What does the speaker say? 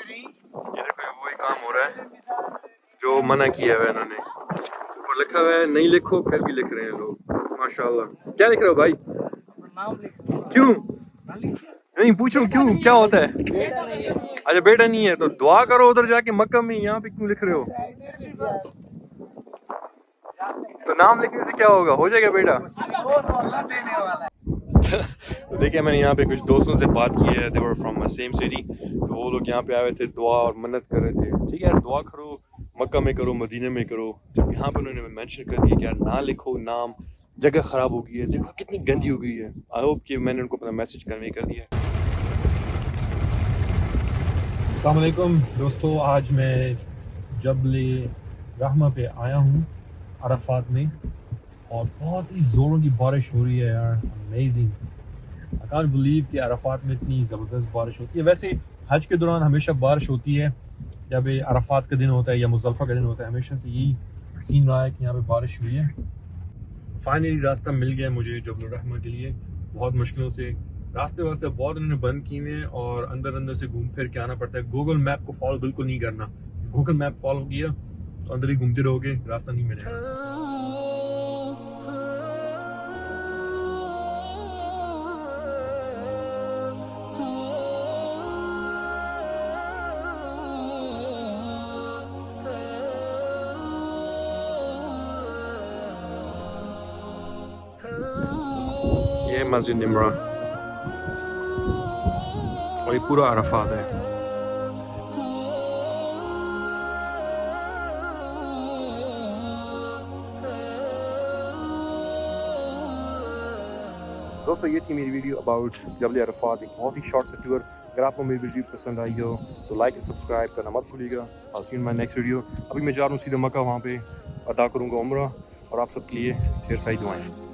ये देखो ये वही काम हो रहा है जो मना किया हुआ है इन्होंने। ऊपर लिखा हुआ है नहीं लिखो, फिर भी लिख रहे हैं लोग माशाल्लाह। क्या लिख रहे हो भाई? क्यों नहीं पूछो क्यों, क्या होता है? अच्छा बेटा नहीं है तो दुआ करो उधर जाके मक्का में, यहाँ पे क्यों लिख रहे हो? तो नाम लिखने से क्या होगा, हो जाएगा बेटा। तो देखिए मैंने यहाँ पे कुछ दोस्तों से बात की है, दे वर फ्रॉम सेम सिटी, तो वो लोग यहाँ पे आए थे दुआ और मन्नत कर रहे थे। ठीक है दुआ करो, मक्का में करो, मदीने में करो। जब यहाँ पे उन्होंने मेंशन कर दिया कि यार ना लिखो नाम, जगह खराब हो गई है, देखो कितनी गंदी हो गई है। आई होप कि मैंने उनको अपना मैसेज कन्वे कर दिया है। अस्सलाम वालेकुम दोस्तों, आज मैं जबल रहमा पे आया हूँ अराफात में, और बहुत ही ज़ोरों की बारिश हो रही है यार। अमेजिंग, आई कांट बिलीव कि अराफात में इतनी ज़बरदस्त बारिश होती है। वैसे हज के दौरान हमेशा बारिश होती है, जब अराफात का दिन होता है या मुज़दलिफ़ा का दिन होता है, हमेशा से यही सीन रहा है कि यहाँ पे बारिश हुई है। फाइनली रास्ता मिल गया मुझे जबल रहमा के लिए। बहुत मुश्किलों से रास्ते वास्ते बहुत उन्होंने बंद किए हैं और अंदर अंदर से घूम फिर के आना पड़ता है। गूगल मैप को फॉलो बिल्कुल नहीं करना, गूगल मैप फॉलो किया तो अंदर ही घूमते रहोगे, रास्ता नहीं मिलेगा। ये मस्जिद निमरा और ये पूरा अराफात है। दोस्तों ये थी मेरी वीडियो अबाउट जबल अराफात, एक बहुत ही शॉर्ट सा टूर। अगर आपको मेरी वीडियो पसंद आई हो तो लाइक एंड सब्सक्राइब करना मत भूलिएगा। I'll see you in my next video. अभी मैं जा रहा हूँ सीधे मक्का, वहाँ पे अदा करूँगा उम्रा, और आप सबके लिए ढेर सारी दुआएं।